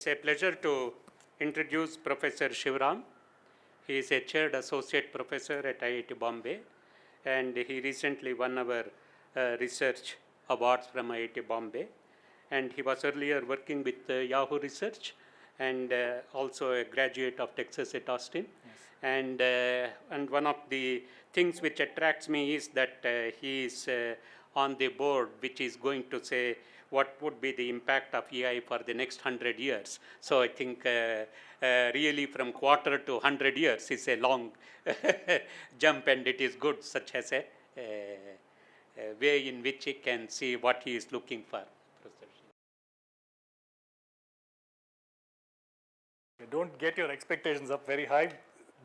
It's a pleasure to introduce Professor Shivaram. He is a chaired associate professor at IIT Bombay, and he recently won our research awards from IIT Bombay. And he was earlier working with Yahoo Research, and also a graduate of Texas at Austin. Yes. And one of the things which attracts me is that he is on the board, which is going to say what would be the impact of AI for the next 100 years. So I think really from quarter to 100 years is a long jump, and it is good such as a way in which he can see what he is looking for. Don't get your expectations up very high.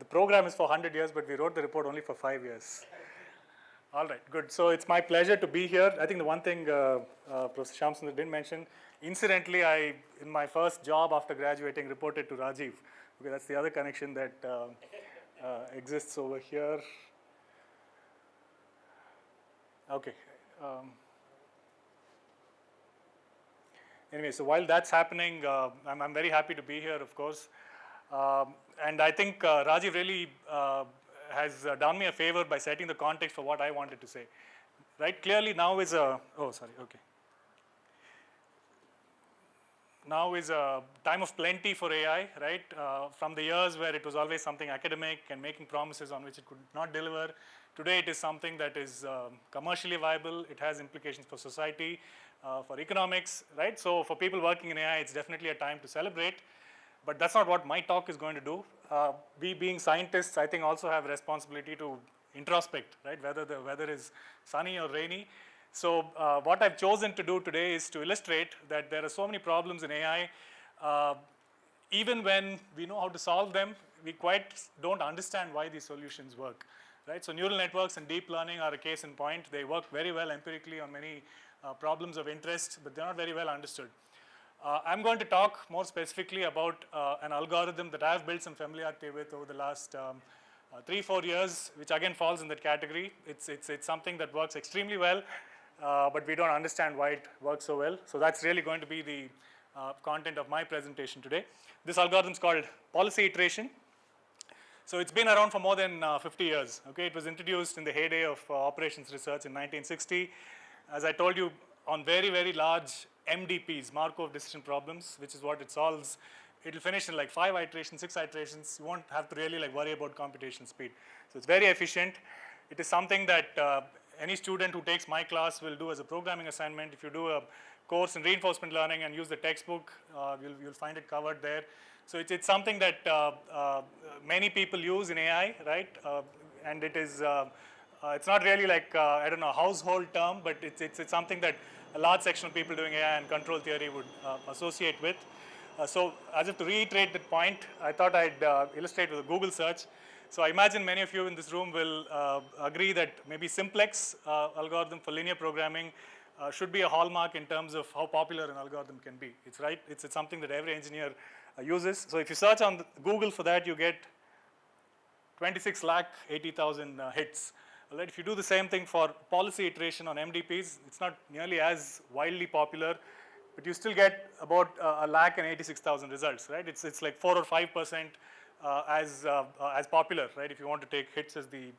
The program is for 100 years, but we wrote the report only for 5 years. All right, good. So it's my pleasure to be here. I think the one thing Professor Shamsundar didn't mention, incidentally, in my first job after graduating, reported to Rajiv. Okay, that's the other connection that exists over here. Okay. Anyway, so while that's happening, I'm very happy to be here, of course. And I think Rajiv really has done me a favor by setting the context for what I wanted to say. Right? Clearly now is a, Now is a time of plenty for AI, right? From the years where it was always something academic and making promises on which it could not deliver, today it is something that is commercially viable. It has implications for society, for economics, right? So for people working in AI, it's definitely a time to celebrate. But that's not what my talk is going to do. We being scientists, I think also have a responsibility to introspect, right? Whether the weather is sunny or rainy. So what I've chosen to do today is to illustrate that there are so many problems in AI. Even when we know how to solve them, we quite don't understand why these solutions work, right? So neural networks and deep learning are a case in point. They work very well empirically on many problems of interest, but they're not very well understood. I'm going to talk more specifically about an algorithm that I've built some familiarity with over the last 3-4 years, which again falls in that category. It's something that works extremely well, but we don't understand why it works so well. So that's really going to be the content of my presentation today. This algorithm is called policy iteration. So it's been around for more than 50 years. Okay, it was introduced in the heyday of operations research in 1960. As I told you, on very, very large MDPs, Markov decision problems, which is what it solves, it'll finish in like 5 iterations, 6 iterations. You won't have to really like worry about computational speed. So it's very efficient. It is something that any student who takes my class will do as a programming assignment. If you do a course in reinforcement learning and use the textbook, you'll find it covered there. So it's something that many people use in AI, right? And it is, it's not really like, I don't know, a household term, but it's something that a large section of people doing AI and control theory would associate with. So as if to reiterate that point, I thought I'd illustrate with a Google search. So I imagine many of you in this room will agree that maybe simplex algorithm for linear programming should be a hallmark in terms of how popular an algorithm can be. It's right. It's something that every engineer uses. So if you search on Google for that, you get 26,80,000 hits. Right, if you do the same thing for policy iteration on MDPs, it's not nearly as widely popular, but you still get about 1,86,000 results, right? It's like 4 or 5% as popular, right? If you want to take hits as the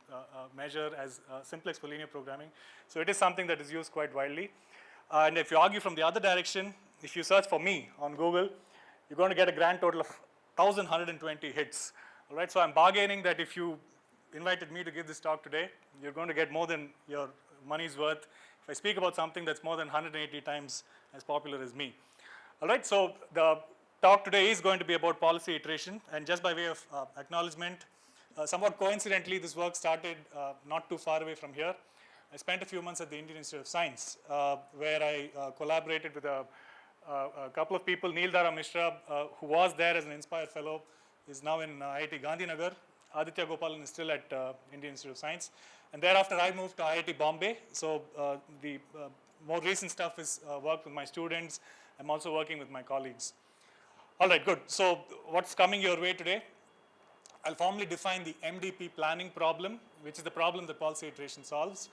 measure as simplex for linear programming. So it is something that is used quite widely. And if you argue from the other direction, if you search for me on Google, you're going to get a grand total of 1,120 hits. All right, so I'm bargaining that if you invited me to give this talk today, you're going to get more than your money's worth if I speak about something that's more than 180 times as popular as me. All right, so the talk today is going to be about policy iteration, and just by way of acknowledgement, somewhat coincidentally, this work started not too far away from here. I spent a few months at the Indian Institute of Science, where I collaborated with a couple of people. Neil Dara Mishra, who was there as an Inspire Fellow, is now in IIT Gandhinagar. Aditya Gopalan is still at Indian Institute of Science. And thereafter, I moved to IIT Bombay. So the more recent stuff is work with my students. I'm also working with my colleagues. All right, good. So what's coming your way today? I'll formally define the MDP planning problem, which is the problem that policy iteration solves.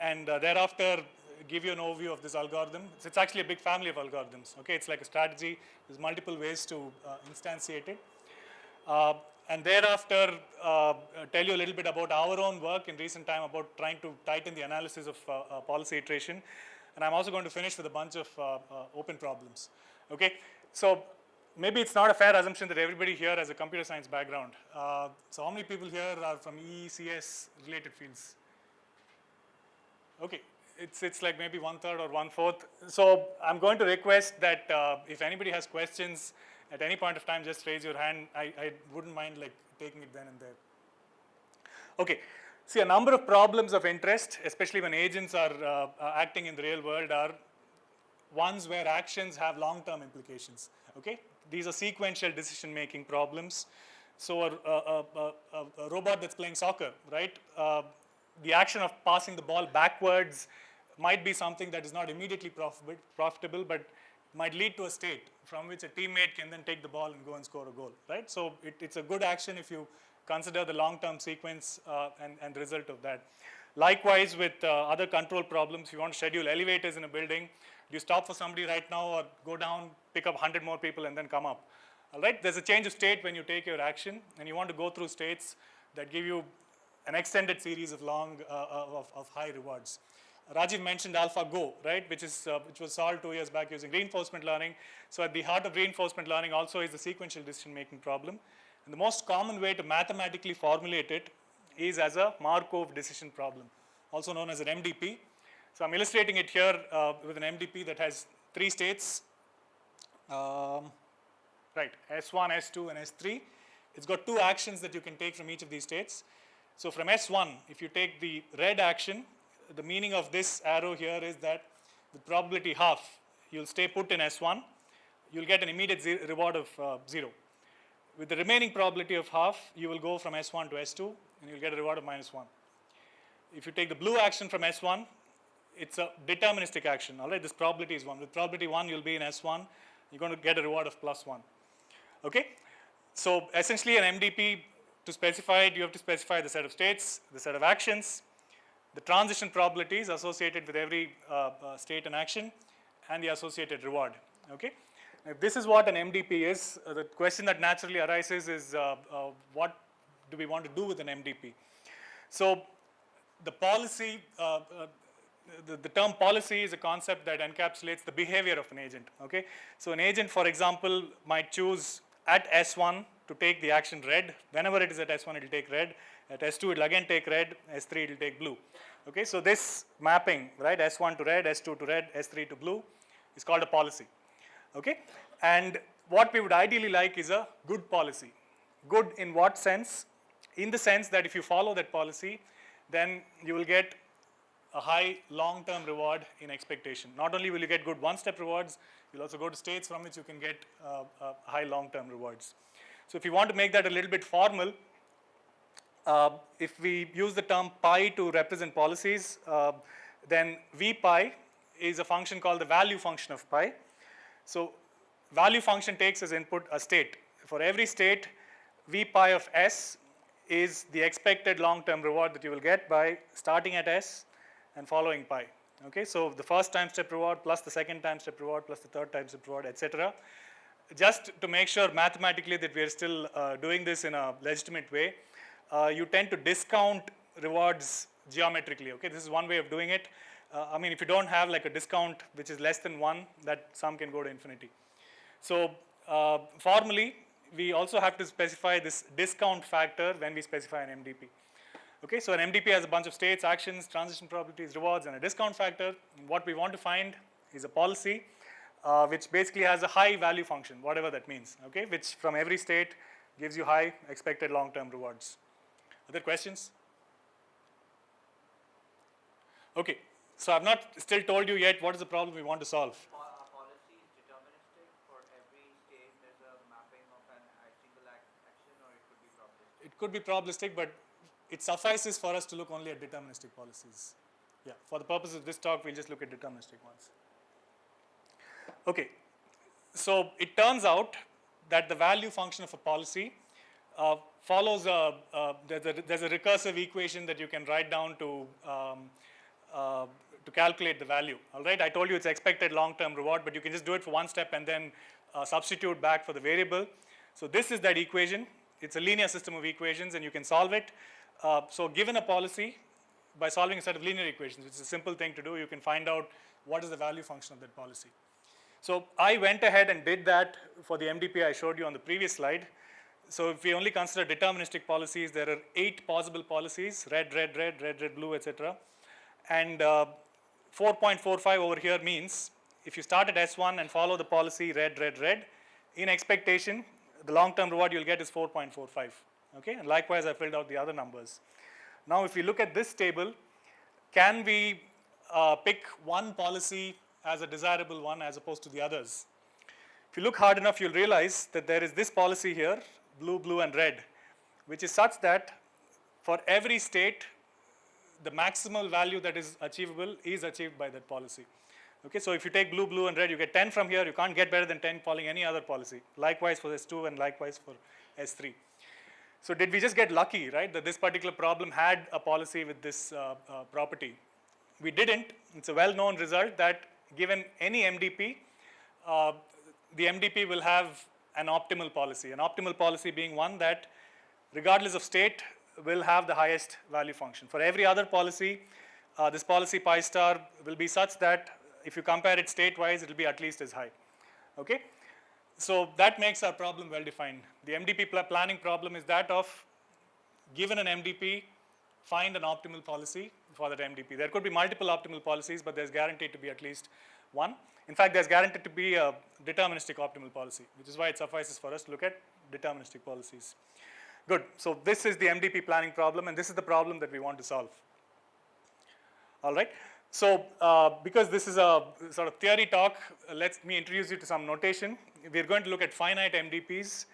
And thereafter, give you an overview of this algorithm. It's actually a big family of algorithms. Okay, it's like a strategy. There's multiple ways to instantiate it. And thereafter, tell you a little bit about our own work in recent time about trying to tighten the analysis of policy iteration. And I'm also going to finish with a bunch of open problems. Okay, so maybe it's not a fair assumption that everybody here has a computer science background. So how many people here are from ECS related fields? Okay, it's like maybe 1/3 or 1/4. So I'm going to request that if anybody has questions at any point of time, just raise your hand. I wouldn't mind like taking it then and there. Okay, see, a number of problems of interest, especially when agents are acting in the real world, are ones where actions have long-term implications. Okay, these are sequential decision-making problems. So a robot that's playing soccer, right? The action of passing the ball backwards might be something that is not immediately profitable, but might lead to a state from which a teammate can then take the ball and go and score a goal, right? So it's a good action if you consider the long-term sequence and the result of that. Likewise, with other control problems, if you want to schedule elevators in a building, do you stop for somebody right now or go down, pick up 100 more people and then come up? All right, there's a change of state when you take your action, and you want to go through states that give you an extended series of of high rewards. Rajiv mentioned AlphaGo, right, which was solved 2 years back using reinforcement learning. So at the heart of reinforcement learning also is the sequential decision-making problem. And the most common way to mathematically formulate it is as a Markov decision problem, also known as an MDP. So I'm illustrating it here with an MDP that has 3 states, right, S1, S2, and S3. It's got 2 actions that you can take from each of these states. So from S1, if you take the red action, the meaning of this arrow here is that with probability half, you'll stay put in S1, you'll get an immediate reward of 0. With the remaining probability of half, you will go from S1 to S2, and you'll get a reward of -1. If you take the blue action from S1, it's a deterministic action, all right? This probability is 1. With probability 1, you'll be in S1, you're going to get a reward of +1, okay? So essentially an MDP, to specify it, you have to specify the set of states, the set of actions, the transition probabilities associated with every state and action, and the associated reward, okay? If this is what an MDP is, the question that naturally arises is what do we want to do with an MDP? So the policy, the term policy is a concept that encapsulates the behavior of an agent, okay? So an agent, for example, might choose at S1 to take the action red. Whenever it is at S1, it will take red. At S2, it will again take red. S3, it will take blue. Okay, so this mapping, right, S1 to red, S2 to red, S3 to blue, is called a policy. Okay, and what we would ideally like is a good policy. Good in what sense? In the sense that if you follow that policy, then you will get a high long-term reward in expectation. Not only will you get good one-step rewards, you'll also go to states from which you can get high long-term rewards. So if you want to make that a little bit formal, if we use the term pi to represent policies, then V pi is a function called the value function of pi. So value function takes as input a state. For every state, V pi of S is the expected long-term reward that you will get by starting at S and following pi. Okay, so the first time step reward plus the second time step reward plus the third time step reward, etc. Just to make sure mathematically that we are still doing this in a legitimate way, you tend to discount rewards geometrically. Okay, this is one way of doing it. I mean, if you don't have like a discount which is less than 1, that sum can go to infinity. So formally, we also have to specify this discount factor when we specify an MDP. Okay, so an MDP has a bunch of states, actions, transition probabilities, rewards, and a discount factor. And what we want to find is a policy which basically has a high value function, whatever that means, okay, which from every state gives you high expected long-term rewards. Other questions? Okay, so I've not still told you yet what is the problem we want to solve. Policy is deterministic for every state. There's a mapping of a single action, or it could be probabilistic. It could be probabilistic, but it suffices for us to look only at deterministic policies. Yeah, for the purpose of this talk, we'll just look at deterministic ones. Okay, so it turns out that the value function of a policy follows there's a recursive equation that you can write down to to calculate the value. All right, I told you it's expected long-term reward, but you can just do it for one step and then substitute back for the variable. So this is that equation. It's a linear system of equations, and you can solve it. So given a policy, by solving a set of linear equations, which is a simple thing to do, you can find out what is the value function of that policy. So I went ahead and did that for the MDP I showed you on the previous slide. So if we only consider deterministic policies, there are 8 possible policies, red, red, red, red, red, blue, etc. And 4.45 over here means if you start at S1 and follow the policy red, red, red, in expectation, the long-term reward you'll get is 4.45. Okay, and likewise I filled out the other numbers. Now if you look at this table, can we pick one policy as a desirable one as opposed to the others? If you look hard enough, you'll realize that there is this policy here, blue, blue, and red, which is such that for every state, the maximal value that is achievable is achieved by that policy. Okay, so if you take blue, blue, and red, you get 10 from here. You can't get better than 10 following any other policy. Likewise for S2 and likewise for S3. So did we just get lucky, right, that this particular problem had a policy with this property? We didn't. It's a well-known result that given any MDP, the MDP will have an optimal policy. An optimal policy being one that, regardless of state, will have the highest value function. For every other policy, this policy pi star will be such that if you compare it state-wise, it will be at least as high. Okay? So that makes our problem well-defined. The MDP planning problem is that of, given an MDP, find an optimal policy for that MDP. There could be multiple optimal policies, but there's guaranteed to be at least one. In fact, there's guaranteed to be a deterministic optimal policy, which is why it suffices for us to look at deterministic policies. Good. So this is the MDP planning problem, and this is the problem that we want to solve. All right. So because this is a sort of theory talk, let me introduce you to some notation. We're going to look at finite MDPs,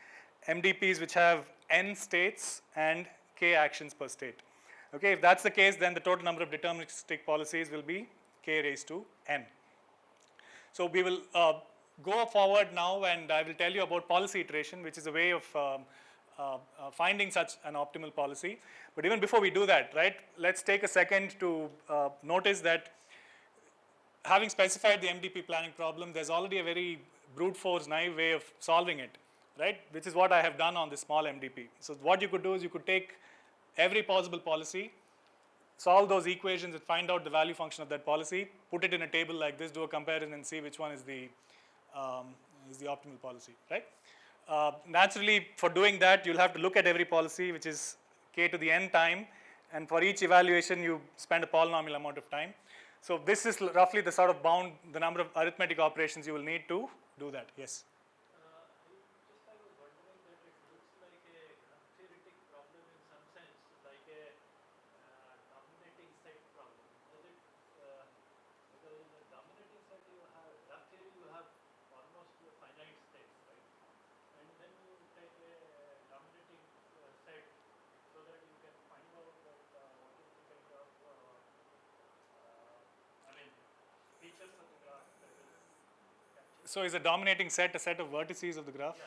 MDPs which have n states and k actions per state. Okay, if that's the case, then the total number of deterministic policies will be k raised to n. So we will go forward now, and I will tell you about policy iteration, which is a way of finding such an optimal policy. But even before we do that, right, let's take a second to notice that having specified the MDP planning problem, there's already a very brute force naive way of solving it, right, which is what I have done on this small MDP. So what you could do is you could take every possible policy, solve those equations and find out the value function of that policy, put it in a table like this, do a comparison and see which one is the optimal policy, right? Naturally, for doing that, you'll have to look at every policy, which is k to the n time, and for each evaluation, you spend a polynomial amount of time. So this is roughly the sort of bound, the number of arithmetic operations you will need to do that. Yes? I was wondering that it looks like a theoretic problem in some sense, like a dominating set problem. Is it, because in the dominating set you have, graph theory you have almost finite states, right? And then you take a dominating set so that you can find out that what is the kind of, features of the graph that will capture. So is a dominating set a set of vertices of the graph?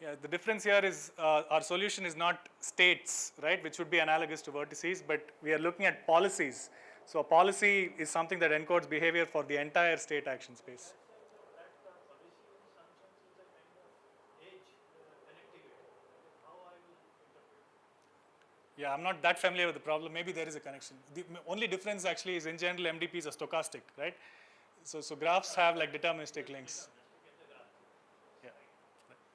Yeah, the difference here is our solution is not states, right, which would be analogous to vertices, but we are looking at policies. So a policy is something that encodes behavior for the entire state action space. That policy in some sense is a kind of edge connectivity. That is how I will interpret. Yeah, I'm not that familiar with the problem. Maybe there is a connection. The only difference actually is in general MDPs are stochastic, right? So graphs have like deterministic links. Yeah.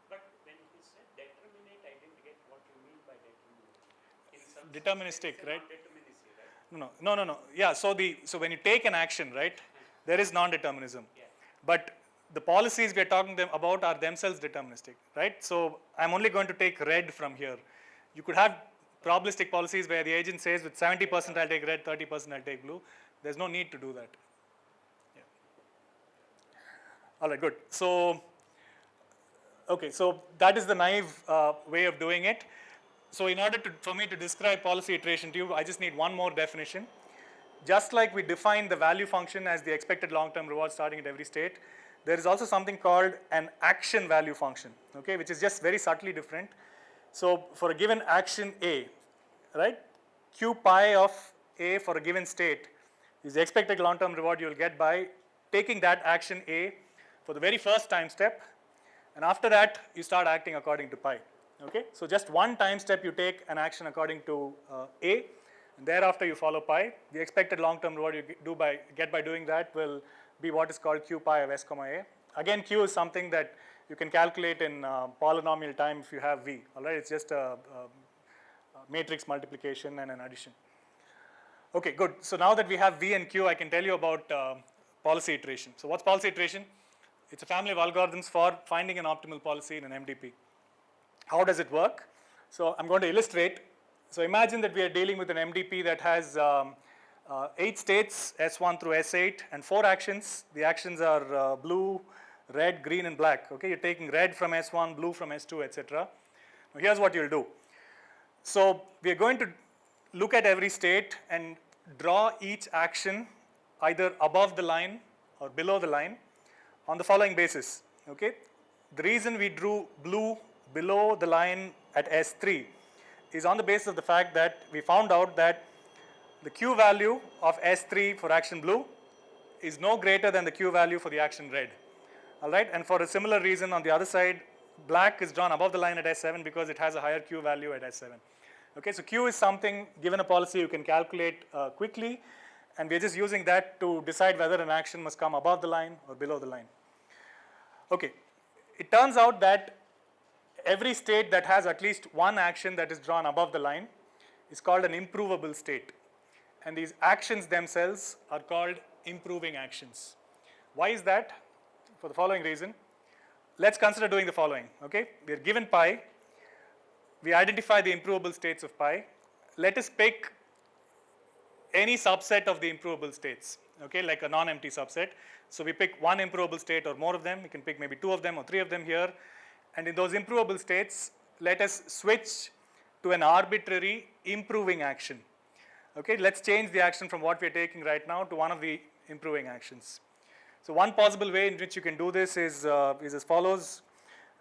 But when you said determinate, I didn't get what you mean by determinate. In some Deterministic, right? non-determinacy, right? No. Yeah, so when you take an action, right, there is non-determinism. Yeah. But the policies we are talking about are themselves deterministic, right? So I'm only going to take red from here. You could have probabilistic policies where the agent says with 70% I'll take red, 30% I'll take blue. There's no need to do that. Yeah. All right, good. So, okay, so that is the naive way of doing it. So in order for me to describe policy iteration to you, I just need one more definition. Just like we define the value function as the expected long-term reward starting at every state, there is also something called an action value function, okay, which is just very subtly different. So for a given action A, right, Q pi of A for a given state is the expected long-term reward you will get by taking that action A for the very first time step, and after that you start acting according to pi. Okay, so just one time step you take an action according to A, and thereafter you follow pi. The expected long-term reward you get by doing that will be what is called q pi of s comma A. Again, q is something that you can calculate in polynomial time if you have v. All right, it's just a matrix multiplication and an addition. Okay, good. So now that we have v and q, I can tell you about policy iteration. So what's policy iteration? It's a family of algorithms for finding an optimal policy in an MDP. How does it work? So I'm going to illustrate. So imagine that we are dealing with an MDP that has 8 states, S1 through S8, and 4 actions. The actions are blue, red, green, and black. Okay, you're taking red from S1, blue from S2, etc. Now here's what you'll do. So we are going to look at every state and draw each action either above the line or below the line on the following basis. Okay, the reason we drew blue below the line at S3 is on the basis of the fact that we found out that the q value of S3 for action blue is no greater than the q value for the action red. All right, and for a similar reason on the other side, black is drawn above the line at S7 because it has a higher q value at S7. Okay, so q is something, given a policy, you can calculate quickly, and we're just using that to decide whether an action must come above the line or below the line. Okay, it turns out that every state that has at least one action that is drawn above the line is called an improvable state, and these actions themselves are called improving actions. Why is that? For the following reason. Let's consider doing the following. Okay, we are given pi. We identify the improvable states of pi. Let us pick any subset of the improvable states, okay, like a non-empty subset. So we pick one improvable state or more of them. We can pick maybe 2 of them or 3 of them here. And in those improvable states, let us switch to an arbitrary improving action. Okay, let's change the action from what we are taking right now to one of the improving actions. So one possible way in which you can do this is as follows.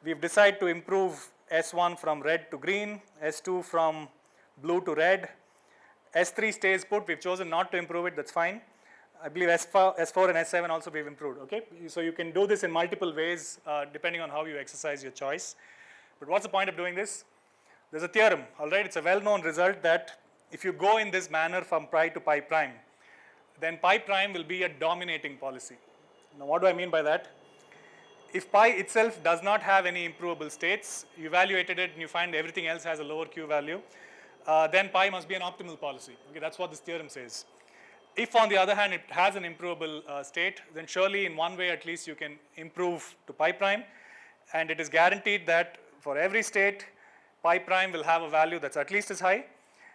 We've decided to improve S1 from red to green, S2 from blue to red. S3 stays put. We've chosen not to improve it. That's fine. I believe S4 and S7 also we've improved. Okay, so you can do this in multiple ways depending on how you exercise your choice. But what's the point of doing this? There's a theorem. All right, it's a well-known result that if you go in this manner from pi to pi prime, then pi prime will be a dominating policy. Now, what do I mean by that? If pi itself does not have any improvable states, you evaluated it and you find everything else has a lower q value, then pi must be an optimal policy. Okay, that's what this theorem says. If on the other hand it has an improvable state, then surely in one way at least you can improve to pi prime, and it is guaranteed that for every state, pi prime will have a value that's at least as high,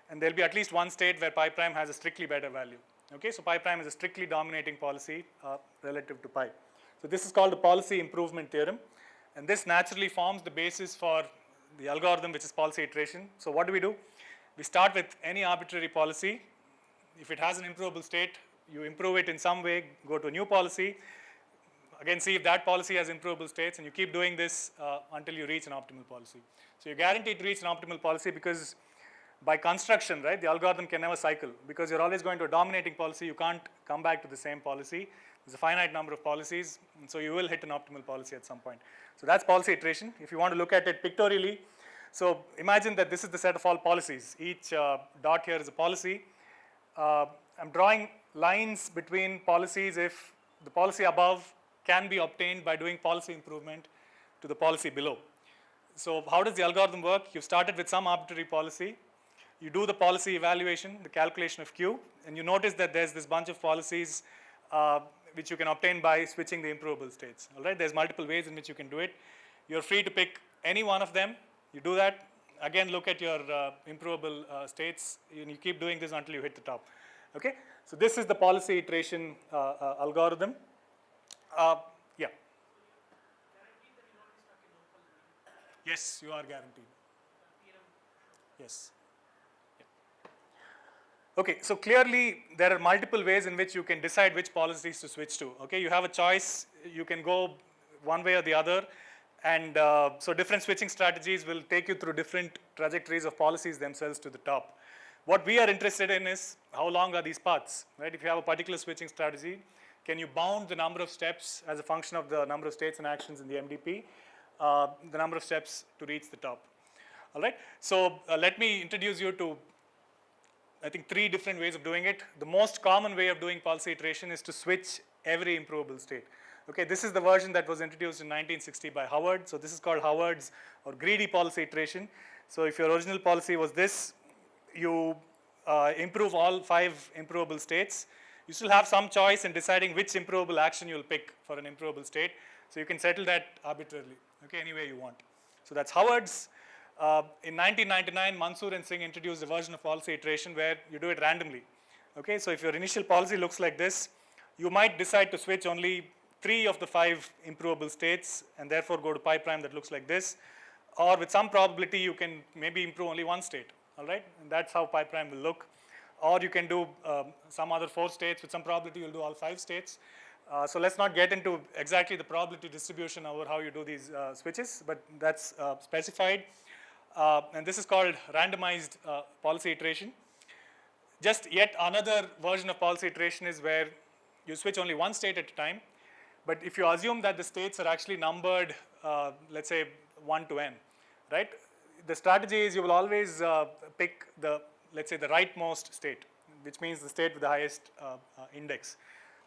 and there will be at least one state where pi prime has a strictly better value. Okay, so pi prime is a strictly dominating policy relative to pi. So this is called the policy improvement theorem, and this naturally forms the basis for the algorithm which is policy iteration. So what do? We start with any arbitrary policy. If it has an improvable state, you improve it in some way, go to a new policy, again see if that policy has improvable states, and you keep doing this until you reach an optimal policy. So you're guaranteed to reach an optimal policy because by construction, right, the algorithm can never cycle because you're always going to a dominating policy. You can't come back to the same policy. There's a finite number of policies, and so you will hit an optimal policy at some point. So that's policy iteration. If you want to look at it pictorially, so imagine that this is the set of all policies. Each dot here is a policy. I'm drawing lines between policies if the policy above can be obtained by doing policy improvement to the policy below. So how does the algorithm work? You've started with some arbitrary policy. You do the policy evaluation, the calculation of Q, and you notice that there's this bunch of policies which you can obtain by switching the improvable states. All right, there's multiple ways in which you can do it. You're free to pick any one of them. You do that. Again, look at your improvable states, and you keep doing this until you hit the top. Okay, so this is the policy iteration algorithm. Yeah. Yes, you are guaranteed. Yes. Okay, so clearly there are multiple ways in which you can decide which policies to switch to. Okay, you have a choice. You can go one way or the other, and so different switching strategies will take you through different trajectories of policies themselves to the top. What we are interested in is how long are these paths, right? If you have a particular switching strategy, can you bound the number of steps as a function of the number of states and actions in the MDP, the number of steps to reach the top? All right, so let me introduce you to, I think, 3 different ways of doing it. The most common way of doing policy iteration is to switch every improvable state. Okay, this is the version that was introduced in 1960 by Howard. So this is called Howard's or greedy policy iteration. So if your original policy was this, you improve all 5 improvable states. You still have some choice in deciding which improvable action you'll pick for an improvable state. So you can settle that arbitrarily, okay, any way you want. So that's Howard's. In 1999, Mansoor and Singh introduced a version of policy iteration where you do it randomly. Okay, so if your initial policy looks like this, you might decide to switch only 3 of the 5 improvable states and therefore go to pi prime that looks like this. Or with some probability, you can maybe improve only 1 state, all right? And that's how pi prime will look. Or you can do some other 4 states. With some probability, you'll do all 5 states. So let's not get into exactly the probability distribution over how you do these switches, but that's specified. And this is called randomized policy iteration. Just yet another version of policy iteration is where you switch only 1 state at a time. But if you assume that the states are actually numbered, let's say 1 to n, right? The strategy is you will always pick the, let's say, the rightmost state, which means the state with the highest index.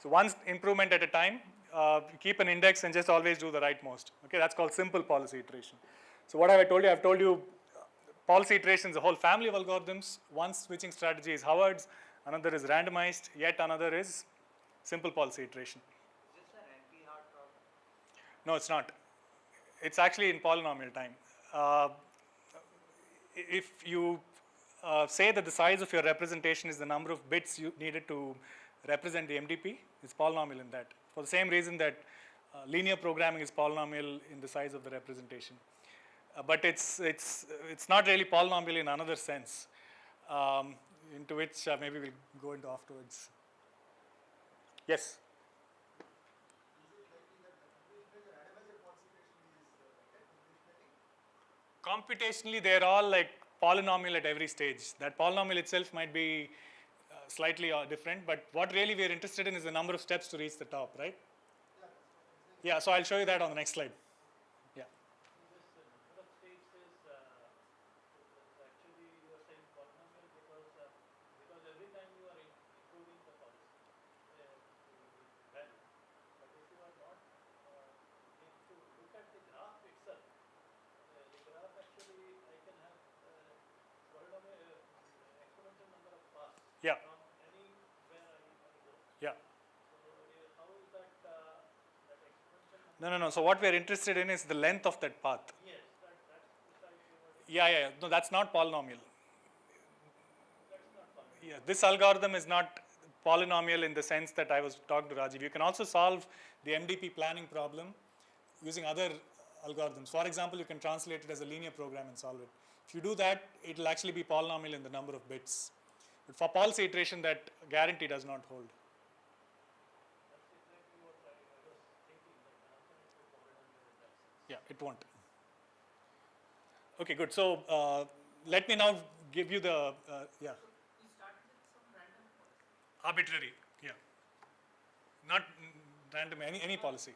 So one improvement at a time, you keep an index and just always do the rightmost. Okay, that's called simple policy iteration. So what have I told you? I've told you policy iteration is a whole family of algorithms. One switching strategy is Howard's, another is randomized, yet another is simple policy iteration. Is this an NP-hard problem? No, it's not. It's actually in polynomial time. If you say that the size of your representation is the number of bits you needed to represent the MDP, it's polynomial in that. For the same reason that linear programming is polynomial in the size of the representation. But it's not really polynomial in another sense, into which maybe we'll go into afterwards. Yes? Computationally, they're all like polynomial at every stage. That polynomial itself might be slightly different, but what really we're interested in is the number of steps to reach the top, right? Yeah, so I'll show you that on the next slide. Yeah. This number of states is actually you are saying polynomial because every time you are improving the policy value. But if you are not, if you look at the graph itself, the graph actually I can have polynomial exponential number of paths Yeah. from anywhere I go. Yeah. So how is that that exponential number? No. So what we're interested in is the length of that path. Yes, that's precisely what Yeah. No, that's not polynomial. that's not polynomial. Yeah, this algorithm is not polynomial in the sense that I was talking to Rajiv. You can also solve the MDP planning problem using other algorithms. For example, you can translate it as a linear program and solve it. If you do that, it will actually be polynomial in the number of bits. But for policy iteration, that guarantee does not hold. That's exactly what I was thinking, that how can it be polynomial in that sense? Yeah, it won't. Okay, good. So let me now give you the, yeah. You started with some random policy. Arbitrary, yeah. Not random, any policy.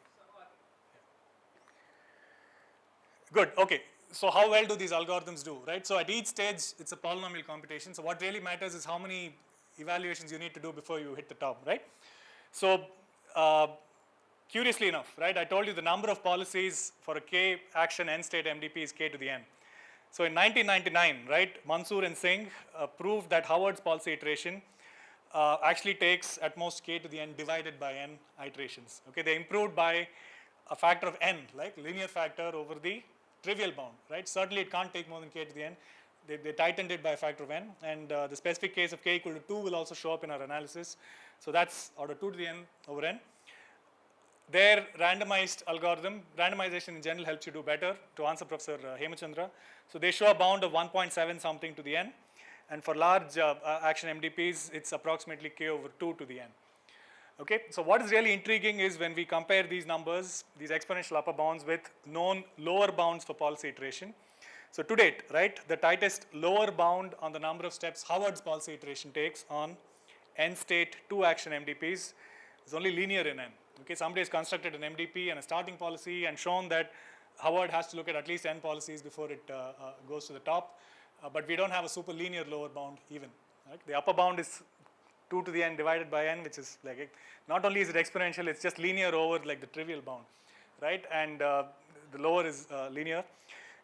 Good, okay. So how well do these algorithms do, right? So at each stage, it's a polynomial computation. So what really matters is how many evaluations you need to do before you hit the top, right? So curiously enough, right, I told you the number of policies for a k action n state MDP is k to the n. So in 1999, right, Mansoor and Singh proved that Howard's policy iteration actually takes at most k to the n divided by n iterations. Okay, they improved by a factor of n, like linear factor over the trivial bound, right? Certainly it can't take more than k to the n. They tightened it by a factor of n, and the specific case of k equal to 2 will also show up in our analysis. So that's order 2 to the n over n. Their randomized algorithm, randomization in general helps you do better, to answer Professor Hemachandra. So they show a bound of 1.7 something to the n, and for large action MDPs, it's approximately k over 2 to the n. Okay, so what is really intriguing is when we compare these numbers, these exponential upper bounds with known lower bounds for policy iteration. So to date, right, the tightest lower bound on the number of steps Howard's policy iteration takes on n state 2 action MDPs is only linear in n. Okay, somebody has constructed an MDP and a starting policy and shown that Howard has to look at least n policies before it goes to the top, but we don't have a super linear lower bound even. Right? The upper bound is 2 to the n divided by n, which is like, not only is it exponential, it's just linear over like the trivial bound, right? And the lower is linear.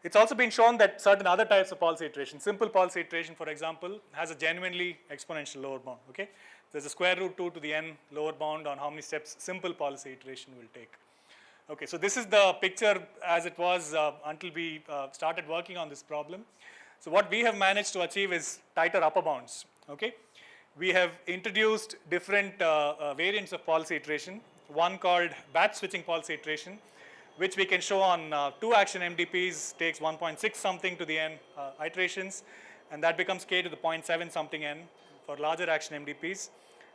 It's also been shown that certain other types of policy iteration, simple policy iteration, for example, has a genuinely exponential lower bound, okay? There's a square root 2 to the n lower bound on how many steps simple policy iteration will take. Okay, so this is the picture as it was until we started working on this problem. So what we have managed to achieve is tighter upper bounds, okay? We have introduced different variants of policy iteration, one called batch switching policy iteration, which we can show on 2 action MDPs takes 1.6 something to the n iterations, and that becomes k to the 0.7 something n for larger action MDPs.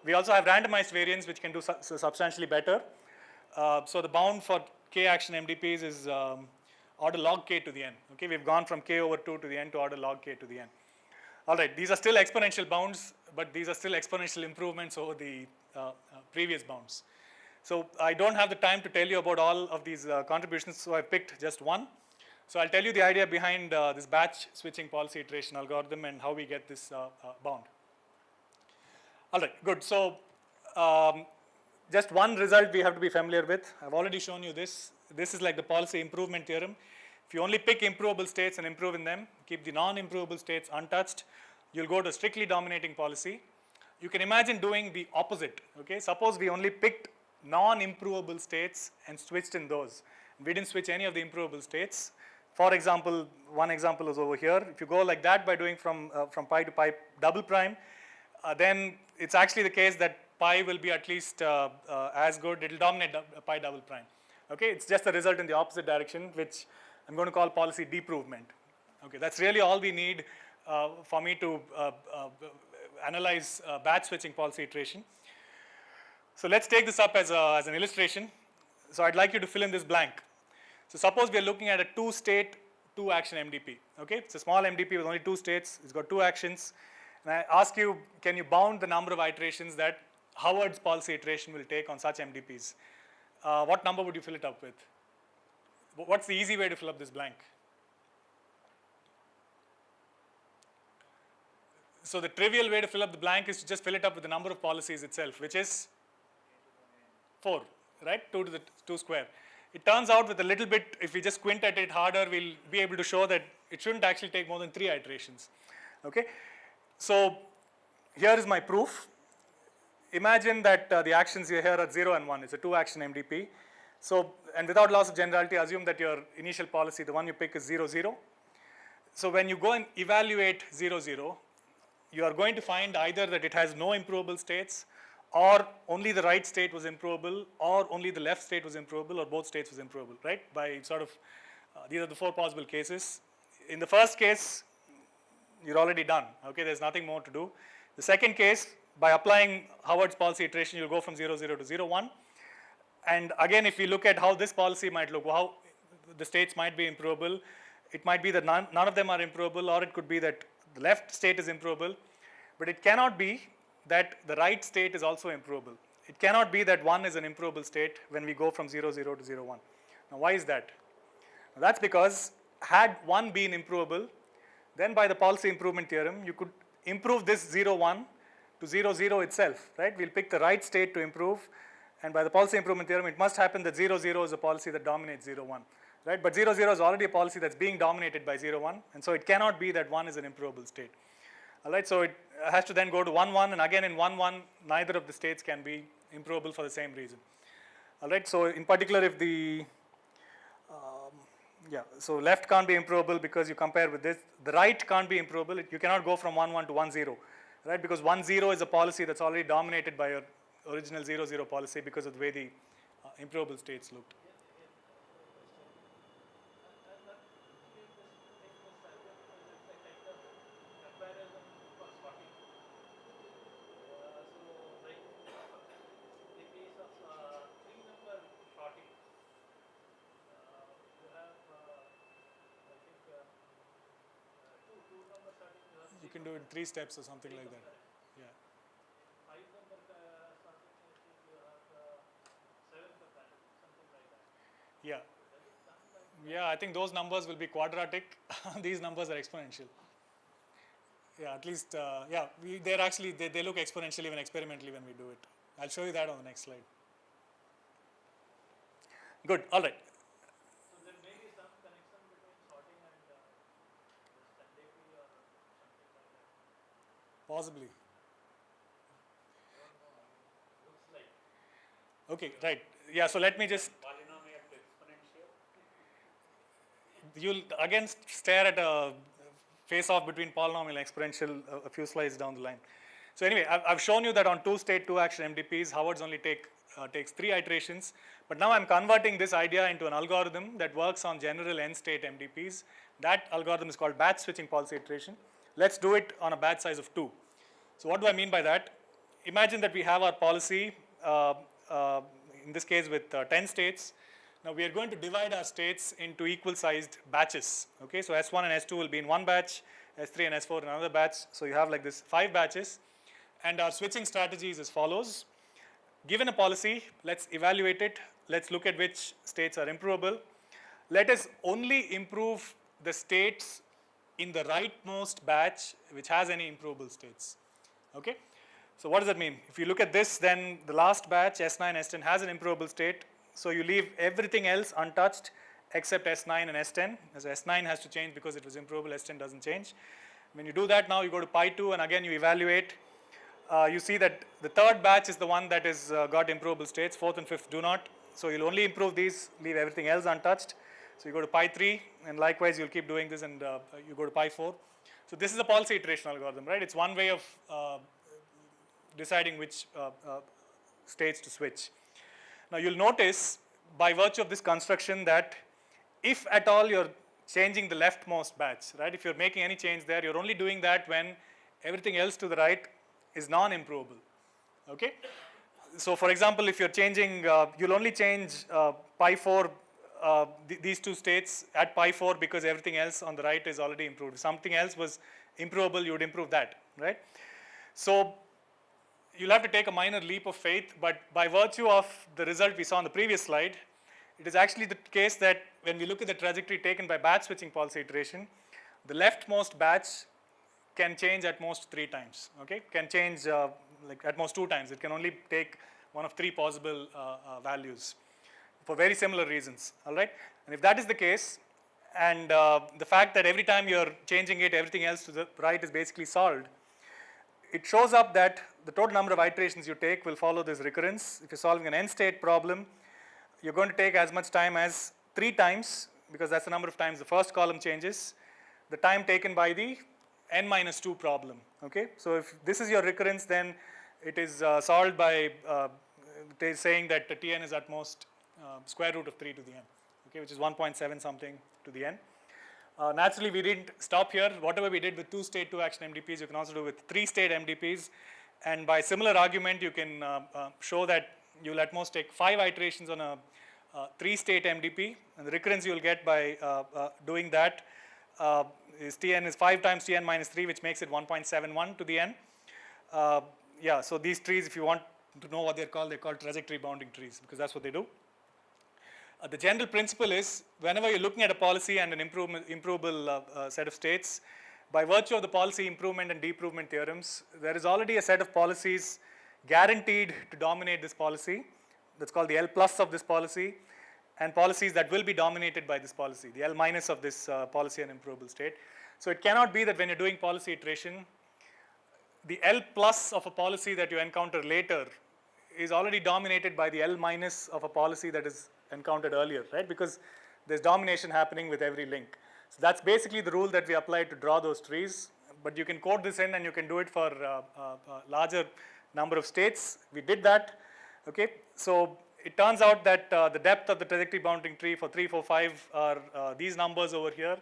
We also have randomized variants which can do substantially better. So the bound for k action MDPs is order log k to the n. Okay, we've gone from k over 2 to the n to order log k to the n. All right, these are still exponential bounds, but these are still exponential improvements over the previous bounds. So I don't have the time to tell you about all of these contributions, so I picked just one. So I'll tell you the idea behind this batch switching policy iteration algorithm and how we get this bound. All right, good. So just one result we have to be familiar with. I've already shown you this. This is like the policy improvement theorem. If you only pick improvable states and improve in them, keep the non-improvable states untouched, you'll go to strictly dominating policy. You can imagine doing the opposite. Okay, suppose we only picked non-improvable states and switched in those. We didn't switch any of the improvable states. For example, one example is over here. If you go like that by doing from pi to pi double prime, then it's actually the case that pi will be at least as good. It will dominate pi double prime. Okay, it's just a result in the opposite direction, which I'm going to call policy deprovement. Okay, that's really all we need for me to analyze batch switching policy iteration. So let's take this up as an illustration. So I'd like you to fill in this blank. So suppose we are looking at a 2-state, 2-action MDP. Okay, it's a small MDP with only 2 states. It's got 2 actions. And I ask you, can you bound the number of iterations that Howard's policy iteration will take on such MDPs? What number would you fill it up with? What's the easy way to fill up this blank? So the trivial way to fill up the blank is to just fill it up with the number of policies itself, which is 4, right? 2 to the 2 square. It turns out with a little bit, if we just squint at it harder, we'll be able to show that it shouldn't actually take more than 3 iterations. Okay? So here is my proof. Imagine that the actions here are 0 and 1. It's a 2-action MDP. So, and without loss of generality, assume that your initial policy, the one you pick, is 0, 0. So when you go and evaluate 0, 0, you are going to find either that it has no improvable states, or only the right state was improvable, or only the left state was improvable, or both states was improvable, right? By sort of, these are the 4 possible cases. In the first case, you're already done, okay? There's nothing more to do. The second case, by applying Howard's policy iteration, you'll go from 0, 0 to 0, 1. And again, if we look at how this policy might look, how the states might be improvable, it might be that none of them are improvable, or it could be that the left state is improvable, but it cannot be that the right state is also improvable. It cannot be that 1 is an improvable state when we go from 0, 0 to 0, 1. Now, why is that? Now, that's because had 1 been improvable, then by the policy improvement theorem, you could improve this 0, 1 to 0, 0 itself, right? We'll pick the right state to improve, and by the policy improvement theorem, it must happen that 0, 0 is a policy that dominates 0, 1, right? But 0, 0 is already a policy that's being dominated by 0, 1, and so it cannot be that 1 is an improvable state. All right, so it has to then go to 1, 1, and again in 1, 1, neither of the states can be improvable for the same reason. All right, so in particular, if the, so left can't be improvable because you compare with this. The right can't be improvable. You cannot go from 1, 1 to 1, 0, right? Because 1, 0 is a policy that's already dominated by your original 0, 0 policy because of the way the improvable states looked. can do it in 3 steps or something like that. Yeah. 5 number starting you have 7th pattern, something like that. Yeah. Yeah, I think those numbers will be quadratic. These numbers are exponential. Yeah, at least, yeah, they're actually, they look exponential even experimentally when we do it. I'll show you that on the next slide. Good, all right. So there may be some connection between sorting and this NDP or something like that. Possibly. Looks like. Okay, right. Yeah, so let me just, Polynomial to exponential. you'll again stare at a face-off between polynomial and exponential a few slides down the line. So anyway, I've shown you that on 2-state, 2-action MDPs, Howard's only takes 3 iterations. But now I'm converting this idea into an algorithm that works on general n-state MDPs. That algorithm is called batch switching policy iteration. Let's do it on a batch size of 2. So what do I mean by that? Imagine that we have our policy, in this case with 10 states. Now we are going to divide our states into equal sized batches. Okay, so S1 and S2 will be in one batch, S3 and S4 in another batch. So you have like this 5 batches. And our switching strategy is as follows. Given a policy, let's evaluate it. Let's look at which states are improvable. Let us only improve the states in the rightmost batch which has any improvable states. Okay? So what does that mean? If you look at this, then the last batch, S9, S10, has an improvable state. So you leave everything else untouched except S9 and S10. As S9 has to change because it was improvable, S10 doesn't change. When you do that now, you go to pi 2 and again you evaluate. You see that the third batch is the one that is got improvable states, 4th and 5th do not. So you'll only improve these, leave everything else untouched. So you go to pi 3 and likewise you'll keep doing this and you go to pi 4. So this is a policy iteration algorithm, right? It's one way of deciding which states to switch. Now you'll notice by virtue of this construction that if at all you're changing the leftmost batch, right? If you're making any change there, you're only doing that when everything else to the right is non-improvable, okay? So for example, if you're changing, you'll only change pi 4, these 2 states at pi 4 because everything else on the right is already improved. If something else was improvable, you would improve that, right? So you'll have to take a minor leap of faith, but by virtue of the result we saw on the previous slide, it is actually the case that when we look at the trajectory taken by batch switching policy iteration, the leftmost batch can change at most 3 times, okay? Can change like at most 2 times. It can only take one of 3 possible values for very similar reasons, all right? And if that is the case, and the fact that every time you're changing it, everything else to the right is basically solved, it shows up that the total number of iterations you take will follow this recurrence. If you're solving an n-state problem, you're going to take as much time as 3 times, because that's the number of times the first column changes, the time taken by the n minus 2 problem, okay? So if this is your recurrence, then it is solved by saying that the Tn is at most square root of 3 to the n, okay, which is 1.7 something to the n. Naturally, we didn't stop here. Whatever we did with 2-state, 2-action MDPs, you can also do with 3-state MDPs. And by similar argument, you can show that you'll at most take 5 iterations on a 3-state MDP. And the recurrence you'll get by doing that is Tn is 5 times Tn minus 3, which makes it 1.71 to the n. Yeah, so these trees, if you want to know what they're called trajectory bounding trees, because that's what they do. The general principle is, whenever you're looking at a policy and an improvable set of states, by virtue of the policy improvement and deimprovement theorems, there is already a set of policies guaranteed to dominate this policy. That's called the L plus of this policy, and policies that will be dominated by this policy, the L minus of this policy and improvable state. So it cannot be that when you're doing policy iteration, the L plus of a policy that you encounter later is already dominated by the L minus of a policy that is encountered earlier, right? Because there's domination happening with every link. So that's basically the rule that we apply to draw those trees, but you can code this in and you can do it for a larger number of states. We did that, okay? So it turns out that the depth of the trajectory bounding tree for 3, 4, 5 are these numbers over here.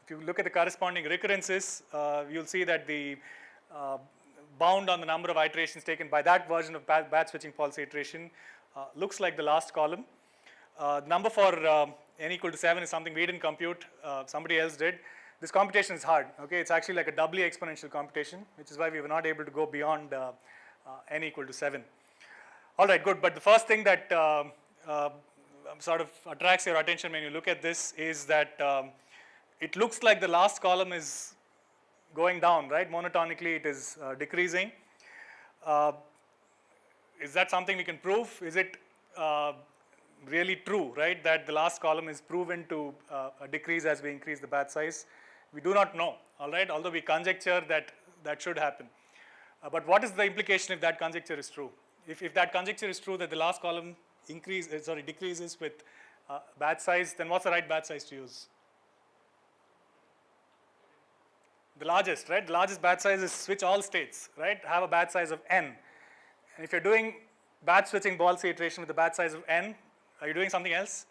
If you look at the corresponding recurrences, you'll see that the bound on the number of iterations taken by that version of batch switching policy iteration looks like the last column. Number for n equal to 7 is something we didn't compute, somebody else did. this computation is hard, okay? It's actually like a doubly exponential computation, which is why we were not able to go beyond n equal to 7. All right, good, but the first thing that sort of attracts your attention when you look at this is that it looks like the last column is going down, right? Monotonically, it is decreasing. Is that something we can prove? Is it really true, right, that the last column is proven to decrease as we increase the batch size? We do not know, all right, although we conjecture that that should happen. But what is the implication if that conjecture is true? If that conjecture is true that the last column decreases with batch size, then what's the right batch size to use? The largest, right? The largest batch size is switch all states, right? Have a batch size of n. And if you're doing batch switching policy iteration with a batch size of n, are you doing something else?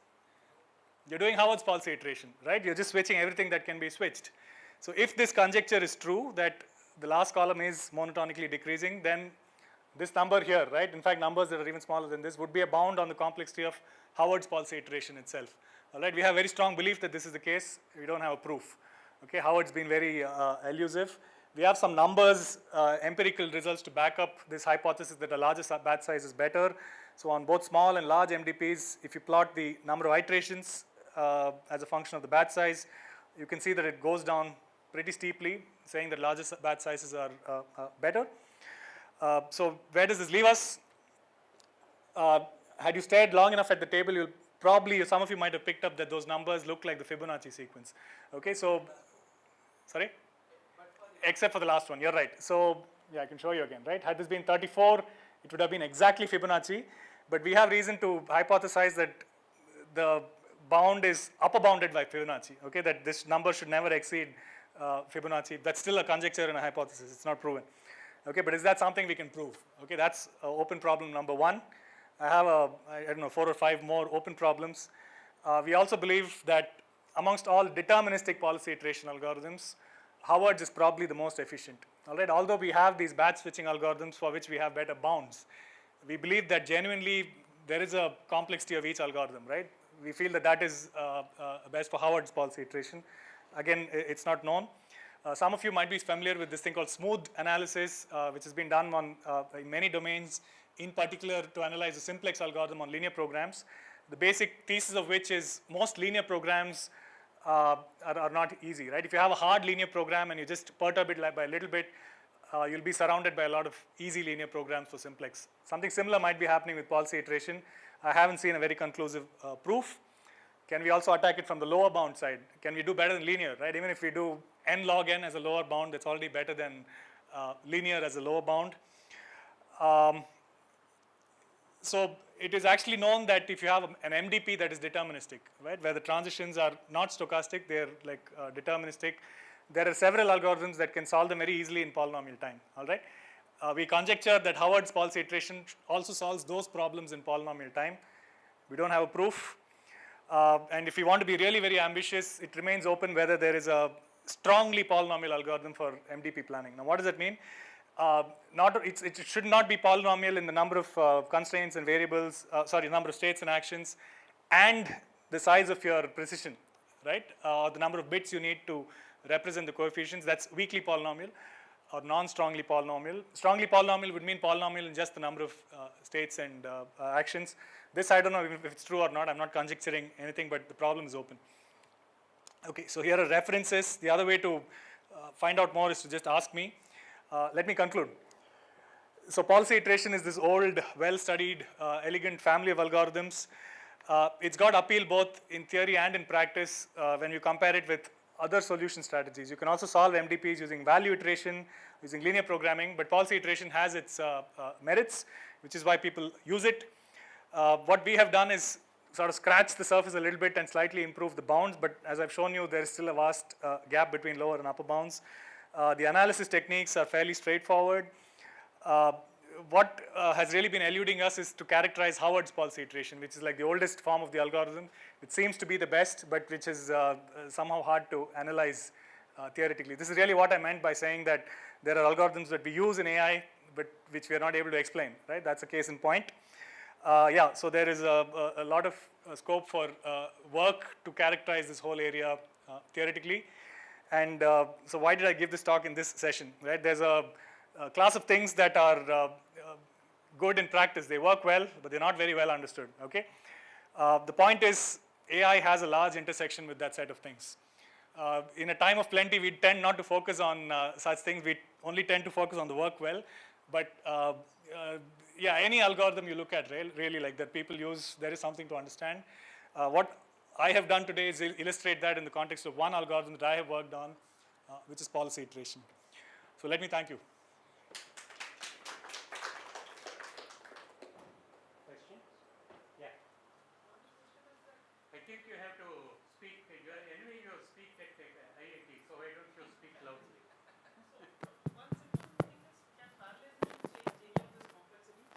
You're doing Howard's policy iteration, right? You're just switching everything that can be switched. So if this conjecture is true, that the last column is monotonically decreasing, then this number here, right, in fact numbers that are even smaller than this, would be a bound on the complexity of Howard's policy iteration itself. All right, we have very strong belief that this is the case. We don't have a proof. Okay, Howard's been very elusive. We have some numbers, empirical results to back up this hypothesis that a larger batch size is better. So on both small and large MDPs, if you plot the number of iterations as a function of the batch size, you can see that it goes down pretty steeply, saying that larger batch sizes are better. So where does this leave us? Had you stared long enough at the table, you'll probably, some of you might have picked up that those numbers look like the Fibonacci sequence. Okay, so, sorry? Except for the last one, you're right. So, yeah, I can show you again, right? Had this been 34, it would have been exactly Fibonacci, but we have reason to hypothesize that the bound is upper bounded by Fibonacci, okay, that this number should never exceed Fibonacci. That's still a conjecture and a hypothesis, it's not proven. Okay, but is that something we can prove? Okay, that's open problem number 1. I have I don't know, 4 or 5 more open problems. We also believe that amongst all deterministic policy iteration algorithms, Howard's is probably the most efficient. All right, although we have these batch switching algorithms for which we have better bounds, we believe that genuinely there is a complexity of each algorithm, right? We feel that that is best for Howard's policy iteration. Again, it's not known. Some of you might be familiar with this thing called smooth analysis, which has been done on in many domains, in particular to analyze the simplex algorithm on linear programs. The basic thesis of which is most linear programs are not easy, right? If you have a hard linear program and you just perturb it by a little bit, you'll be surrounded by a lot of easy linear programs for simplex. Something similar might be happening with policy iteration. I haven't seen a very conclusive proof. Can we also attack it from the lower bound side? Can we do better than linear, right? Even if we do n log n as a lower bound, that's already better than linear as a lower bound. So it is actually known that if you have an MDP that is deterministic, right, where the transitions are not stochastic, they're like deterministic, there are several algorithms that can solve them very easily in polynomial time, all right? We conjecture that Howard's policy iteration also solves those problems in polynomial time. We don't have a proof. And if you want to be really very ambitious, it remains open whether there is a strongly polynomial algorithm for MDP planning. Now, what does that mean? It should not be polynomial in the number of constraints and variables, number of states and actions, and the size of your precision, right? The number of bits you need to represent the coefficients. That's weakly polynomial or non-strongly polynomial. Strongly polynomial would mean polynomial in just the number of states and actions. This I don't know if it's true or not. I'm not conjecturing anything, but the problem is open. Okay, so here are references. The other way to find out more is to just ask me. Let me conclude. So policy iteration is this old, well-studied, elegant family of algorithms. It's got appeal both in theory and in practice when you compare it with other solution strategies. You can also solve MDPs using value iteration, using linear programming, but policy iteration has its merits, which is why people use it. What we have done is sort of scratch the surface a little bit and slightly improve the bounds, but as I've shown you, there is still a vast gap between lower and upper bounds. The analysis techniques are fairly straightforward. What has really been eluding us is to characterize Howard's policy iteration, which is like the oldest form of the algorithm. It seems to be the best, but which is somehow hard to analyze theoretically. This is really what I meant by saying that there are algorithms that we use in AI, but which we are not able to explain, right? That's a case in point. Yeah, so there is a lot of scope for work to characterize this whole area theoretically. And so why did I give this talk in this session, right? There's a class of things that are good in practice. They work well, but they're not very well understood, okay? The point is, AI has a large intersection with that set of things. In a time of plenty, we tend not to focus on such things. We only tend to focus on the work well. But yeah, any algorithm you look at, really like that people use, there is something to understand. What I have done today is illustrate that in the context of one algorithm that I have worked on, which is policy iteration. So let me thank you. Questions? Yeah. I think you have to speak. Anyway, you speak at IIT, so why don't you speak loudly? One simple thing is, can parallelism change any of these complexities?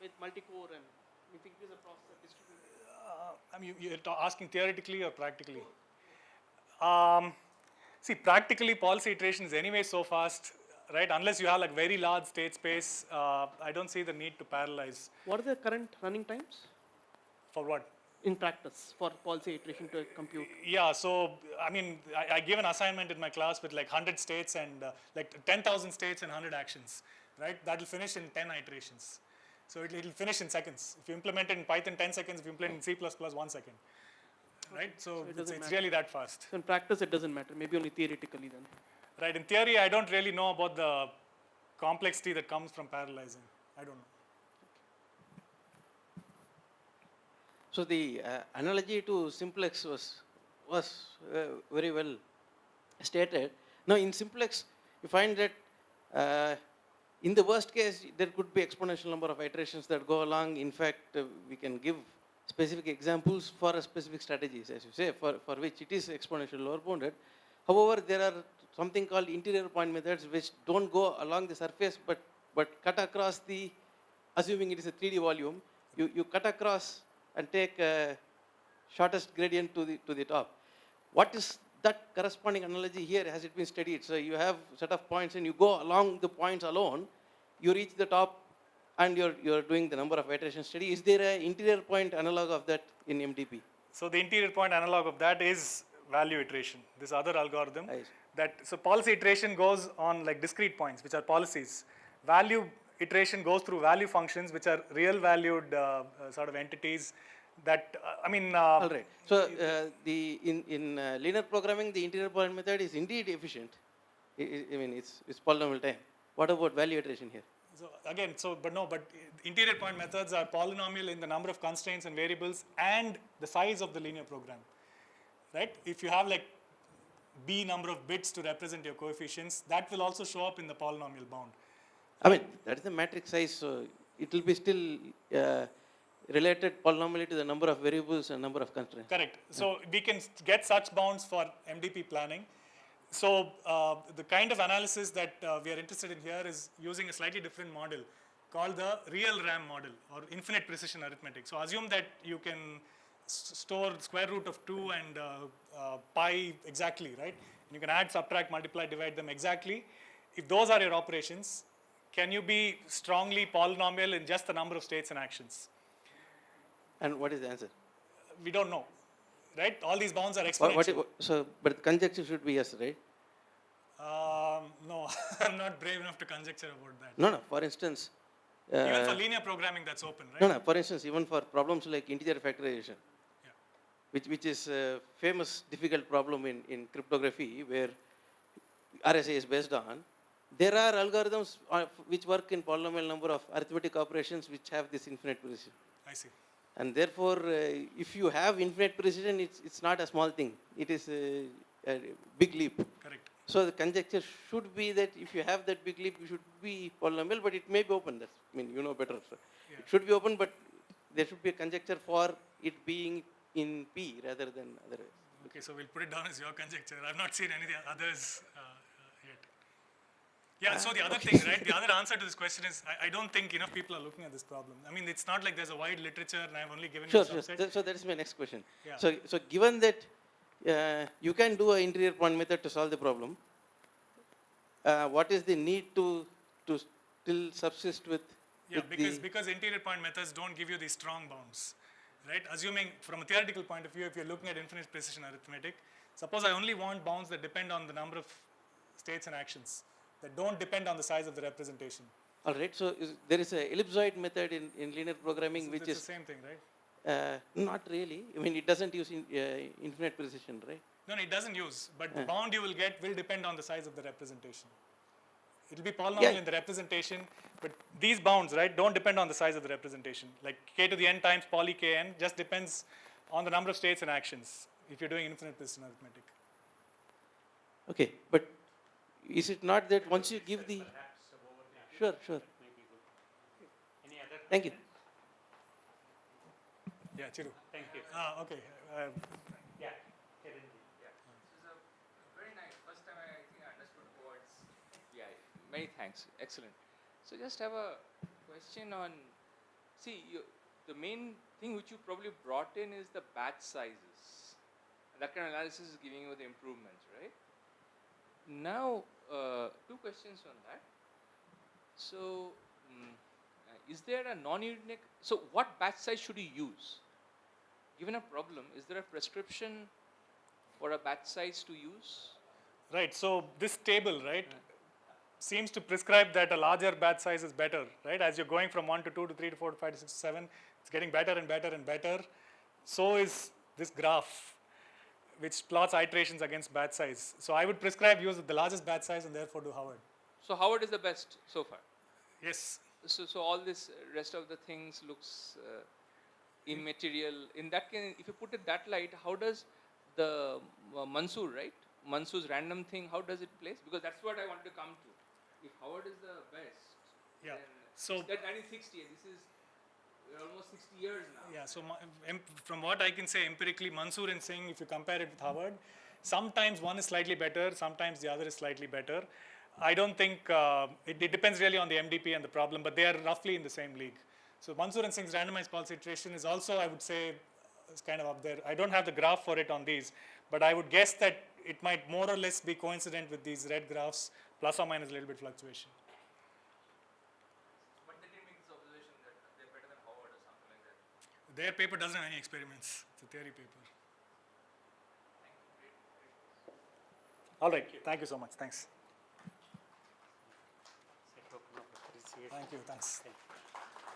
With multi-core and we think it is a process of distributed. I mean, you're asking theoretically or practically? See, practically, policy iteration is anyway so fast, right? Unless you have like very large state space, I don't see the need to parallelize. What are the current running times For what? in practice for policy iteration to compute? Yeah, so I mean, I give an assignment in my class with like 100 states and like 10,000 states and 100 actions, right? That'll finish in 10 iterations. So it'll finish in seconds. If you implement it in Python, 10 seconds. If you implement it in C++, 1 second. Right? So it's really that fast. So in practice, it doesn't matter. Maybe only theoretically then. Right. In theory, I don't really know about the complexity that comes from parallelizing. I don't know. So the analogy to simplex was very well stated. Now in simplex, you find that in the worst case, there could be exponential number of iterations that go along. In fact, we can give specific examples for a specific strategies, as you say, for which it is exponential lower bounded. However, there are something called interior point methods which don't go along the surface but cut across the, assuming it is a 3D volume, you cut across and take shortest gradient to the top. What is that corresponding analogy here? Has it been studied? So you have set of points and you go along the points alone, you reach the top and you're doing the number of iterations study. Is there an interior point analog of that in MDP? So the interior point analog of that is value iteration, this other algorithm. So policy iteration goes on like discrete points, which are policies. Value iteration goes through value functions, which are real valued sort of entities that, All right. So in linear programming, the interior point method is indeed efficient. I mean, it's polynomial time. What about value iteration here? So again, but interior point methods are polynomial in the number of constraints and variables and the size of the linear program, right? If you have like b number of bits to represent your coefficients, that will also show up in the polynomial bound. I mean, that is the matrix size, so it will be still related polynomially to the number of variables and number of constraints. Correct. So we can get such bounds for MDP planning. So the kind of analysis that we are interested in here is using a slightly different model called the real RAM model or infinite precision arithmetic. So assume that you can store square root of 2 and pi exactly, right? And you can add, subtract, multiply, divide them exactly. If those are your operations, can you be strongly polynomial in just the number of states and actions? And what is the answer? We don't know, right? All these bounds are exponential. But the conjecture should be yes, right? No, I'm not brave enough to conjecture about that. No. For instance, even for linear programming, that's open, right? No. For instance, even for problems like integer factorization, which is a famous difficult problem in cryptography, where RSA is based on, there are algorithms which work in polynomial number of arithmetic operations which have this infinite precision. I see. And therefore, if you have infinite precision, it's not a small thing. It is a big leap. Correct. So the conjecture should be that if you have that big leap, you should be polynomial, but it may be open. That's, I mean, you know better. So it should be open, but there should be a conjecture for it being in P rather than otherwise. Okay, so we'll put it down as your conjecture. I've not seen any others yet. Yeah, so the other thing, right, the other answer to this question is I don't think enough people are looking at this problem. I mean, it's not like there's a wide literature and I've only given you a subset. So that is my next question. Yeah. So given that you can do an interior point method to solve the problem, what is the need to still subsist with Yeah, because interior point methods don't give you these strong bounds. right? Assuming from a theoretical point of view, if you're looking at infinite precision arithmetic, suppose I only want bounds that depend on the number of states and actions, that don't depend on the size of the representation. All right, so there is a ellipsoid method in linear programming So which it's is the same thing, right? not really. I mean, it doesn't use infinite precision, right? No, it doesn't use, but the bound you will get will depend on the size of the representation. It will be polynomial in the representation, but these bounds, right, don't depend on the size of the representation. Like k to the n times poly kn just depends on the number of states and actions if you're doing infinite precision arithmetic. Okay, but is it not that once you give the... Sure, sure. Any other? Thank you. Yeah, Chiru. Thank you. Okay. Yeah, Chiranjeev. Yeah. This is a very nice. First time I think I understood words. Yeah. Many thanks. Excellent. So just have a question on. See, the main thing which you probably brought in is the batch sizes. That kind of analysis is giving you the improvements, right? Now, two questions on that. So, is there a non-unique? So, what batch size should you use? Given a problem, is there a prescription for a batch size to use? Right. So this table, right, seems to prescribe that a larger batch size is better, right? As you're going from 1 to 2 to 3 to 4 to 5 to 6 to 7, it's getting better and better and better. So is this graph, which plots iterations against batch size. So I would prescribe use the largest batch size and therefore do Howard. So Howard is the best so far. Yes. So all this rest of the things looks immaterial. In that case, if you put it that light, how does the Mansoor, right? Mansoor's random thing, how does it place? Because that's what I want to come to. If Howard is the best, Yeah. then So it's that 1960, and this is almost 60 years now. yeah. So from what I can say empirically, Mansoor and Singh, if you compare it with Howard, sometimes one is slightly better, sometimes the other is slightly better. I don't think it depends really on the MDP and the problem, but they are roughly in the same league. So Mansoor and Singh's randomized pulse iteration is also, I would say, is kind of up there. I don't have the graph for it on these, but I would guess that it might more or less be coincident with these red graphs, plus or minus a little bit fluctuation. But they didn't make this observation that they're better than Howard or something like that. Their paper doesn't have any experiments. It's a theory paper. All right. Thank you so much. Thanks. It's a token of appreciation. Thank you. Thanks. Thank you.